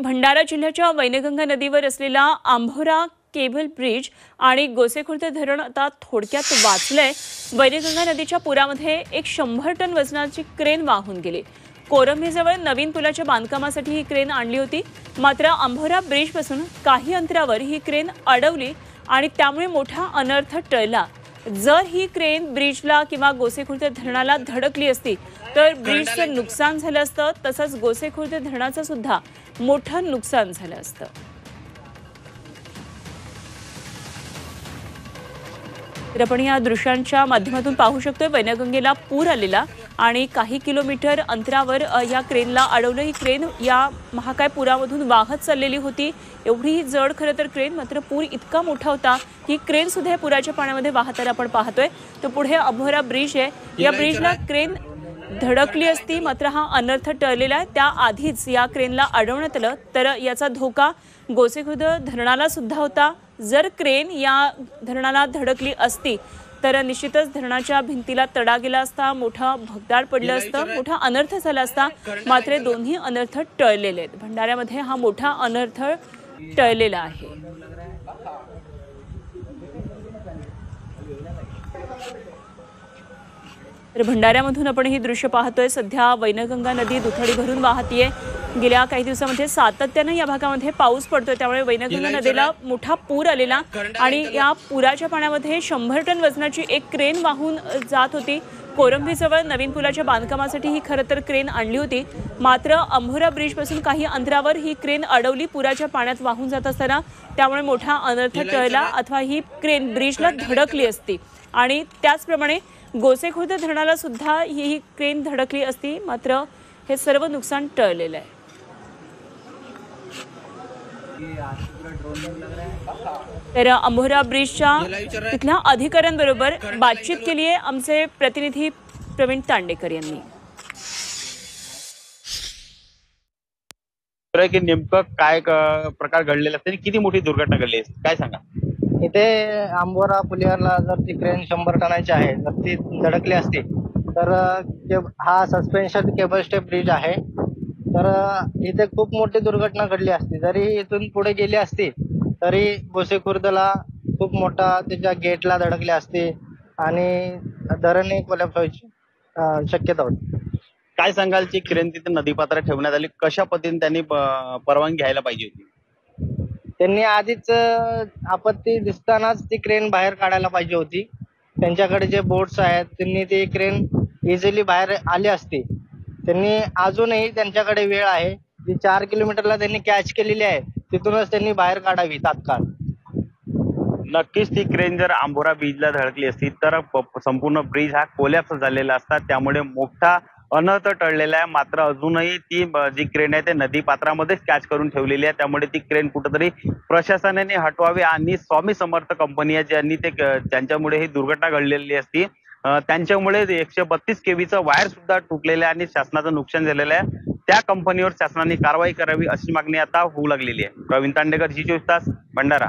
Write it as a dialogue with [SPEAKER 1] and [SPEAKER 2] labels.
[SPEAKER 1] भंडारा जिल्ह्याच्या वैनगंगा नदीवर असलेला आंभोरा केबल ब्रिज आणि गोसेखुर्द धरण आता थोडक्यात वाचलंय। वैनगंगा नदीच्या पुरामध्ये एक 100 टन वजनाची क्रेन वाहून गेली। कोरंबीजवळ नवीन पुलाच्या बांधकामासाठी ही क्रेन आणली होती, मात्र आंभोरा ब्रिजपासून काही अंतरावर ही क्रेन अडवली आणि त्यामुळे मोठा अनर्थ टळला। जर ही क्रेन ब्रिजला किंवा गोसेखुर्द धरणाला धडकली असती तर ब्रिजचं नुकसान झालं असतं, तसंच गोसेखुर्द धरणाचं सुद्धा मोठं नुकसान झालं असतं। तर आपण या दृश्यांच्या माध्यमातून पाहू शकतोय वैनगंगेला पूर आलेला आणि काही किलोमीटर अंतरावर या क्रेनला अडवलं। ही क्रेन या महाकाय पुरामधून वाहत चाललेली होती। एवढी जड खरं तर क्रेन, मात्र पूर इतका मोठा होता की क्रेन सुद्धा पुराच्या पाण्यामध्ये वाहताना आपण पाहतोय। तर पुढे आंभोरा ब्रिज आहे, या ब्रिजला क्रेन धडकली असती मात्र हा अनर्थ टळलेला आहे। त्याआधीच या क्रेनला अडवण्यात आलं तर याचा धोका गोसेखुर्द धरणाला सुद्धा होता। जर क्रेन या धरणाला धडकली असती तर निश्चितच धरणाच्या भिंतीला तडा गेला असता, मोठा भगदाड पडलं असतं, मोठा अनर्थ झाला असता। मात्र दोन्ही अनर्थ टळलेले आहेत। भंडाऱ्यामध्ये हा मोठा अनर्थ टळलेला आहे। तर भंडाऱ्यामधून आपण ही दृश्य पाहतोय। सध्या वैनगंगा नदी दुथडी भरून वाहतीये। गेल्या काही दिवसांमध्ये सातत्याने या भागामध्ये पाऊस पडतोय, त्यामुळे वैनगंगा नदीला मोठा पूर आलेला आणि या पुराच्या पाण्यामध्ये 100 टन वजनाची एक क्रेन वाहून जात होती। कोरंबीजवळ नवीन पुलाच्या बांधकामासाठी ही खरं तर क्रेन आणली होती, मात्र आंभोरा ब्रिजपासून काही अंतरावर ही क्रेन अडवली पुराच्या पाण्यात वाहून जात असताना। त्यामुळे मोठा अनर्थ टळला, अथवा ही क्रेन ब्रिजला धडकली असती आणि त्याचप्रमाणे गोसेखुर्द धरणाला सुद्धा ही क्रेन धडकली असती, मात्र हे सर्व नुकसान टळलेलं आहे। तर आंभोरा ब्रिजच्या तिथल्या अधिकाऱ्यांबरोबर बातचीत केली आहे आमचे प्रतिनिधी प्रवीण तांडेकर यांनी।
[SPEAKER 2] की नेमकं काय प्रकार घडलेला असते, किती मोठी दुर्घटना घडली असते, काय सांगा?
[SPEAKER 3] इथे आंबोरा पुलावरला जर ती क्रेन 100 टनाची आहे, जर ती धडकली असती तर हा सस्पेन्शन केबल स्टे ब्रिज आहे, तर इथे खूप मोठी दुर्घटना घडली असती। जरी इथून पुढे गेली असती तरी गोसेखुर्दला खूप मोठा त्याच्या गेटला धडकली असती आणि धरण कोलॅप्स व्हायची शक्यता होती।
[SPEAKER 2] काय सांगाल, जी क्रेन तिथे नदीपात्रात ठेवण्यात आली, कशा पद्धतीने त्यांनी परवानगी घ्यायला पाहिजे होती?
[SPEAKER 3] त्यांनी आधीच आपत्ती दिसतानाच ती क्रेन बाहेर काढायला पाहिजे होती। त्यांच्याकडे जे बोट्स आहेत त्यांनी ती क्रेन इझिली बाहेर आली असती। त्यांनी अजूनही त्यांच्याकडे वेळ आहे, जी 4 किलोमीटरला त्यांनी कॅच केलेली आहे तिथूनच त्यांनी बाहेर काढावी तात्काळ।
[SPEAKER 2] नक्कीच ती क्रेन जर आंभोरा ब्रिजला धडकली असती तर संपूर्ण ब्रिज हा कोलॅप्स झालेला असता, त्यामुळे मोठा अनर्थ टळलेला आहे। मात्र अजूनही ती जी क्रेन आहे ते नदी पात्रामध्येच कॅच करून ठेवलेली आहे, त्यामुळे ती क्रेन कुठेतरी प्रशासनाने हटवावी आणि स्वामी समर्थ कंपनी आहे ज्यांनी त्यांच्यामुळे ही दुर्घटना घडलेली असती, त्यांच्यामुळे 132 केव्हीचं वायर सुद्धा तुटलेलं आहे आणि शासनाचं नुकसान झालेलं आहे। त्या कंपनीवर शासनाने कारवाई करावी अशी मागणी आता होऊ लागलेली आहे। प्रवीण तांडेकर, जी 24 तास, भंडारा।